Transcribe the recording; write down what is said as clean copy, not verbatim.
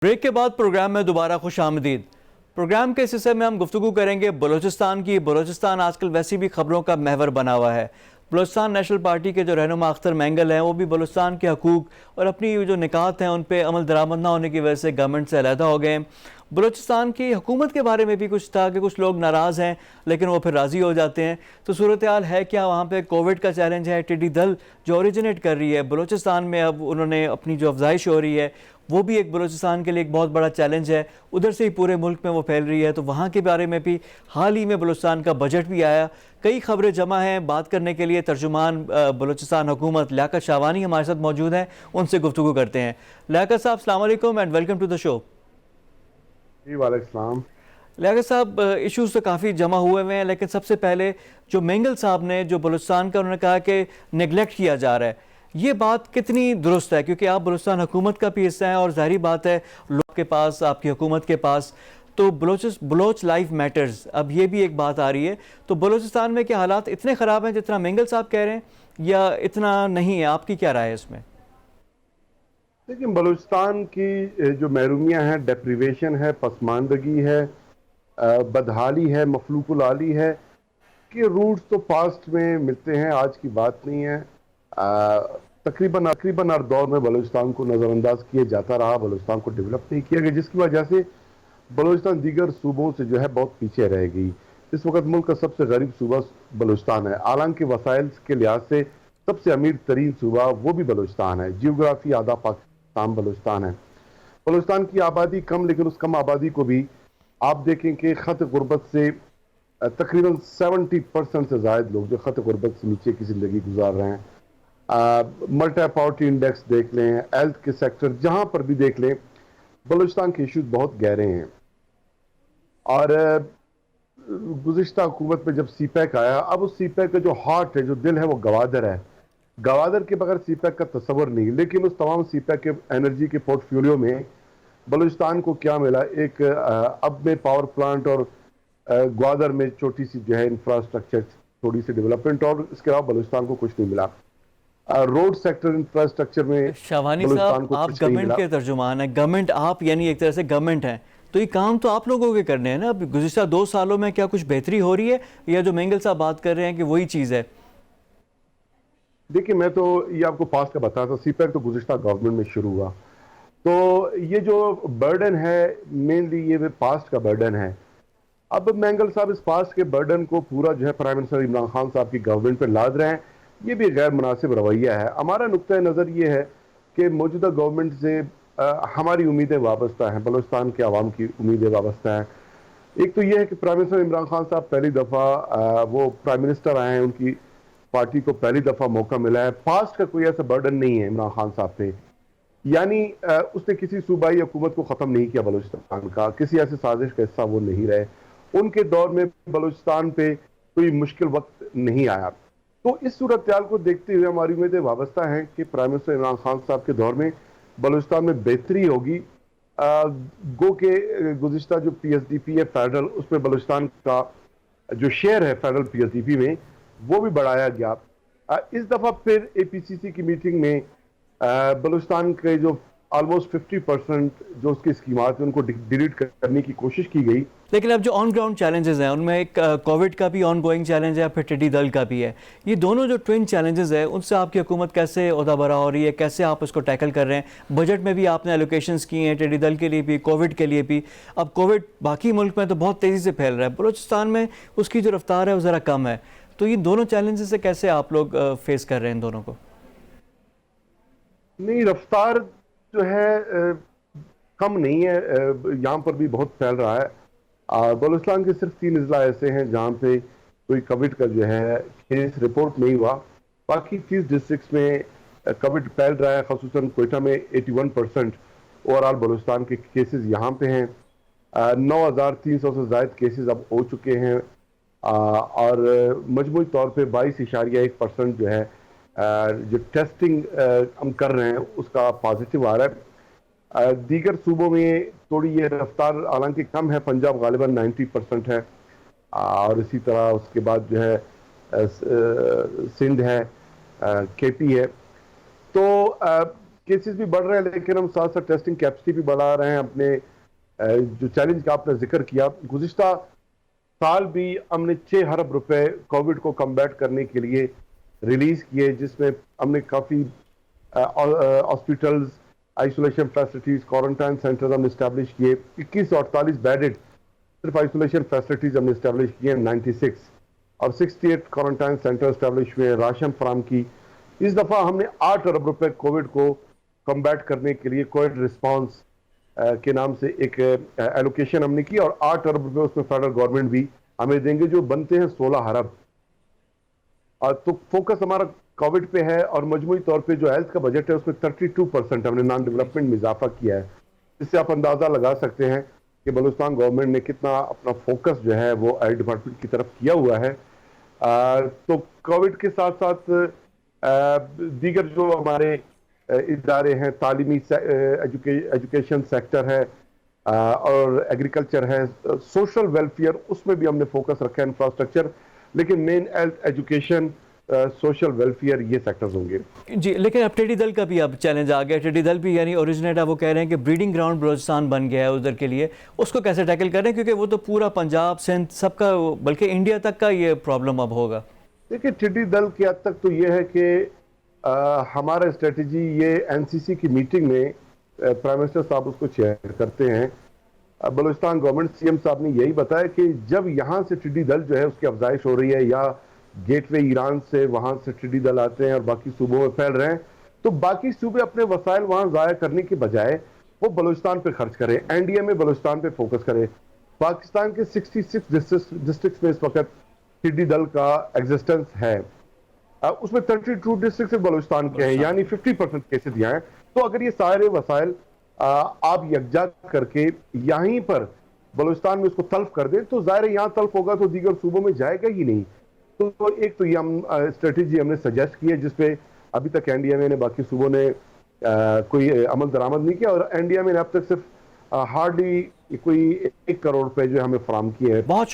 Break के बाद programme में दोबारा खुश आमदीद। प्रोग्राम के इस हिस्से में हम गुफ्तगू करेंगे बलूचिस्तान की। बलूचिस्तान आजकल वैसी भी खबरों का महवर बना हुआ है। बलूचिस्तान नेशनल पार्टी के जो रहनुमा अख्तर मैंगल हैं वो भी बलूचिस्तान के हकूक़ और अपनी जो निकात हैं उन पर अमल दरामद ना होने की वजह से गवर्नमेंट से अलहदा हो गए। बलूचिस्तान की हुकूमत के बारे में भी कुछ था कि कुछ लोग नाराज़ हैं लेकिन वो फिर राज़ी हो जाते हैं। तो सूरत हाल है क्या वहाँ पे कोविड का चैलेंज है, टिड्डी दल जो ओरिजिनेट कर रही है बलूचिस्तान में, अब उन्होंने अपनी जो अफजाइश हो रही है वो भी एक बलूचिस्तान के लिए एक बहुत बड़ा चैलेंज है, उधर से ही पूरे मुल्क में वो फैल रही है। तो वहाँ के बारे में भी हाल ही में बलूचिस्तान का बजट भी आया, कई खबरें जमा हैं। बात करने के लिए तर्जुमान बलूचिस्तान हुकूमत लियाकत शाहवानी हमारे साथ मौजूद हैं, उनसे गुफ्तगू करते हैं। लियाकत साहब अस्सलाम वालेकुम and welcome to the show. जी वालेकुम। लियाकत साहब, इश्यूज़ तो काफ़ी जमा हुए हैं लेकिन सबसे पहले जो मैंगल साहब ने जो बलूचिस्तान का उन्होंने कहा कि नेगलेक्ट किया जा रहा है, ये बात कितनी दुरुस्त है? क्योंकि आप बलूचिस्तान हुकूमत का भी हिस्सा हैं और ज़ाहिर बात है लोग के पास, आपकी हुकूमत के पास तो बलोच लाइफ मैटर्स, अब ये भी एक बात आ रही है। तो बलूचिस्तान में क्या हालात इतने ख़राब हैं जितना मैंगल साहब कह रहे हैं या इतना नहीं है? आपकी क्या राय है इसमें? लेकिन बलूचिस्तान की जो महरूमियाँ हैं, डेप्रीवेशन है, पसमानदगी है, बदहाली है, मफलूकुल आली है कि रूट्स तो पास्ट में मिलते हैं, आज की बात नहीं है। तकरीबन हर दौर में बलूचिस्तान को नज़रअंदाज किया जाता रहा, बलूचिस्तान को डेवलप नहीं किया गया, जिसकी वजह से बलूचिस्तान दीगर सूबों से जो है बहुत पीछे रह गई। इस वक्त मुल्क का सबसे गरीब सूबा बलूचिस्तान है, हालांकि वसाइल के लिहाज से सबसे अमीर तरीन सूबा वो भी बलूचिस्तान है। जियोग्राफी आधा पाकिस्तान बलूचिस्तान है। बलूचिस्तान की आबादी कम, लेकिन उस कम आबादी को भी आप देखें कि खत गुर्बत से तकरीबन 70% से ज़ायद लोग जो खत गुर्बत से नीचे की ज़िंदगी गुजार रहे हैं। मल्टी पॉवर्टी इंडेक्स देख लें, हेल्थ के सेक्टर जहाँ पर भी देख लें, बलूचिस्तान के इश्यूज बहुत गहरे हैं। और गुज़िश्ता हुकूमत में जब सी पैक आया, अब उस सी पैक का जो हार्ट है, जो दिल है, वो गवादर है। गवादर के बगैर सी पैक का तस्वर नहीं। लेकिन उस तमाम सी पैक के एनर्जी के पोर्टफोलियो में बलूचिस्तान को क्या मिला? एक अब में पावर प्लांट और ग्वादर में छोटी सी जो है इंफ्रास्ट्रक्चर, थोड़ी सी डेवलपमेंट, और इसके अलावा बलूचिस्तान को कुछ नहीं मिला। रोड सेक्टर इंफ्रास्ट्रक्चर में शाहवानी बलूचिस्तान साहब, को आप कुछ नहीं गवर्नमेंट मिला। के तर्जुमान हैं, गवर्नमेंट आप यानी एक तरह से गवर्नमेंट हैं, तो ये काम तो आप लोगों के करने हैं ना। अब गुज़िश्ता 2 सालों में क्या कुछ बेहतरी हो रही है या जो मैंगल साहब बात कर रहे हैं कि वही चीज़ है? देखिए, मैं तो ये आपको पास का बताया था, सी पैक तो गुज़िश्ता गवर्नमेंट में शुरू हुआ। तो ये जो बर्डन है, मेनली ये पास्ट का बर्डन है। अब मैंगल साहब इस पास्ट के बर्डन को पूरा जो है प्राइम मिनिस्टर इमरान खान साहब की गवर्नमेंट पर लाद रहे हैं। ये भी गैर मुनासिब रवैया है। हमारा नुक्ता नज़र ये है कि मौजूदा गवर्नमेंट से हमारी उम्मीदें वाबस्ता हैं, बलूचिस्तान के आवाम की उम्मीदें वाबस्ता हैं। एक तो ये है कि प्राइम मिनिस्टर इमरान खान साहब पहली दफ़ा वो प्राइम मिनिस्टर आए हैं, उनकी पार्टी को पहली दफ़ा मौका मिला है। पास्ट का कोई ऐसा बर्डन नहीं है इमरान खान साहब पे, यानी उसने किसी सूबाई हुकूमत को ख़त्म नहीं किया बलूचिस्तान का, किसी ऐसी साजिश का हिस्सा वो नहीं रहे। उनके दौर में बलूचिस्तान पे कोई मुश्किल वक्त नहीं आया। तो इस सूरत को देखते हुए हमारी उम्मीदें वाबस्ता हैं कि प्राइम मिनिस्टर इमरान खान साहब के दौर में बलूचिस्तान में बेहतरी होगी। गो के गुज़िश्ता जो PSDP है फेडरल, उसमें बलूचिस्तान का जो शेयर है फेडरल PSDP में, वो भी बढ़ाया गया। इस दफ़ा फिर APCC की मीटिंग में बलूचिस्तान के जो ऑलमोस्ट 50% जो उसकी स्कीमात हैं उनको डिलीट करने की कोशिश की गई। लेकिन अब जो ऑन ग्राउंड चैलेंजेस हैं उनमें एक कोविड का भी ऑन गोइंग चैलेंज है, फिर टिड्डी दल का भी है। ये दोनों जो ट्विन चैलेंजेस है उनसे आपकी हुकूमत कैसे ओहदा बरा हो रही है, कैसे आप उसको टैकल कर रहे हैं? बजट में भी आपने एलोकेशंस की हैं टिड्डी दल के लिए भी, कोविड के लिए भी। अब कोविड बाकी मुल्क में तो बहुत तेज़ी से फैल रहा है, बलूचिस्तान में उसकी जो रफ्तार है वो ज़रा कम है। तो ये दोनों चैलेंजेस से कैसे आप लोग फेस कर रहे हैं इन दोनों को? नहीं, रफ्तार जो है कम नहीं है, यहाँ पर भी बहुत फैल रहा है। बलूचिस्तान के सिर्फ 3 अजला ऐसे हैं जहाँ पे कोई कोविड का जो है केस रिपोर्ट नहीं हुआ। बाकी 30 डिस्ट्रिक्ट्स में कोविड फैल रहा है, ख़ुसूसन कोयटा में 81% ओवरऑल बलूचिस्तान के केसेस यहाँ पे हैं। 9,300 से ज़ायद केसेस अब हो चुके हैं, और मजमूई तौर पे 22.1% जो है जो टेस्टिंग हम कर रहे हैं उसका पॉजिटिव आ रहा है। दीगर सूबों में थोड़ी ये रफ्तार हालांकि कम है, पंजाब गालिबन 90% है, और इसी तरह उसके बाद जो है सिंध है, KP है। तो केसेस भी बढ़ रहे हैं, लेकिन हम साथ साथ टेस्टिंग कैपेसिटी भी बढ़ा रहे हैं। अपने जो चैलेंज का आपने जिक्र किया, गुज़िश्ता साल भी हमने 6 अरब रुपए कोविड को कम्बैट करने के लिए रिलीज किए, जिसमें हमने काफ़ी hospitals, isolation facilities, quarantine centres हमने इस्टेब्लिश किए। 2148 बेडेड सिर्फ आइसोलेशन फैसिलिटीज़ हमने इस्टेब्लिश किए 96, और 68 क्वारंटाइन सेंटर इस्टेब्लिश हुए, राशन फराम की। इस दफ़ा हमने 8 अरब रुपए कोविड को कम्बैट करने के लिए कोविड रिस्पांस के नाम से एक एलोकेशन हमने की, और 8 अरब रुपए उसमें फेडरल गवर्नमेंट भी हमें देंगे, जो बनते हैं 16 अरब। तो फोकस हमारा कोविड पे है, और मजमूई तौर पे जो हेल्थ का बजट है उसमें 32% हमने नॉन डेवलपमेंट में इजाफा किया है। इससे आप अंदाज़ा लगा सकते हैं कि बलूचिस्तान गवर्नमेंट ने कितना अपना फोकस जो है वो हेल्थ डिपार्टमेंट की तरफ किया हुआ है। तो कोविड के साथ साथ दीगर जो हमारे इदारे हैं, तालीमी एजुकेशन सेक्टर है, और एग्रीकल्चर है, सोशल वेलफेयर, उसमें भी हमने फोकस रखा है, इंफ्रास्ट्रक्चर, लेकिन main health, education, social welfare, ये सेक्टर्स होंगे जी। लेकिन अब टिड्डी दल का भी अब चैलेंज आ गया। टिड्डी दल भी यानी ओरिजिनेटर वो कह रहे हैं कि ब्रीडिंग ग्राउंड बलूचिस्तान बन गया है उधर के लिए, उसको कैसे टैकल कर रहे हैं, क्योंकि वो तो पूरा पंजाब, सिंध, सबका, बल्कि इंडिया तक का ये प्रॉब्लम अब होगा। देखिए, टिड्डी दल के हद तक तो ये है कि हमारा स्ट्रेटजी, ये एनसीसी की मीटिंग में प्राइम मिनिस्टर साहब उसको चेयर करते हैं। बलूचिस्तान गवर्नमेंट, सीएम साहब ने यही बताया कि जब यहाँ से टिड्डी दल जो है उसकी अफजाइश हो रही है, या गेटवे ईरान से वहाँ से टिड्डी दल आते हैं और बाकी सूबों में फैल रहे हैं, तो बाकी सूबे अपने वसाइल वहाँ ज़ाया करने के बजाय वो बलूचिस्तान पे खर्च करें, एनडीए में बलूचिस्तान पे फोकस करें। पाकिस्तान के 66 डिस्ट्रिक्ट में इस वक्त टिड्डी दल का एग्जिस्टेंस है, उसमें 32 डिस्ट्रिक्ट बलूचिस्तान के हैं, यानी 50% केसेस यहाँ हैं। तो अगर ये सारे वसाइल आप यकजा करके यहीं पर बलूचिस्तान में उसको तल्फ कर दें, तो ज़ाहिर है यहाँ तल्फ होगा तो दीगर सूबों में जाएगा ही नहीं। तो एक तो ये हम स्ट्रेटेजी हमने सजेस्ट की है, जिसपे अभी तक एनडीएमए ने, बाकी सूबों ने कोई अमल दरामद नहीं किया, और एनडीएमए ने अब तक सिर्फ हार्डली कोई 1 करोड़ रुपए जो हमें फराम किए हैं। बहुत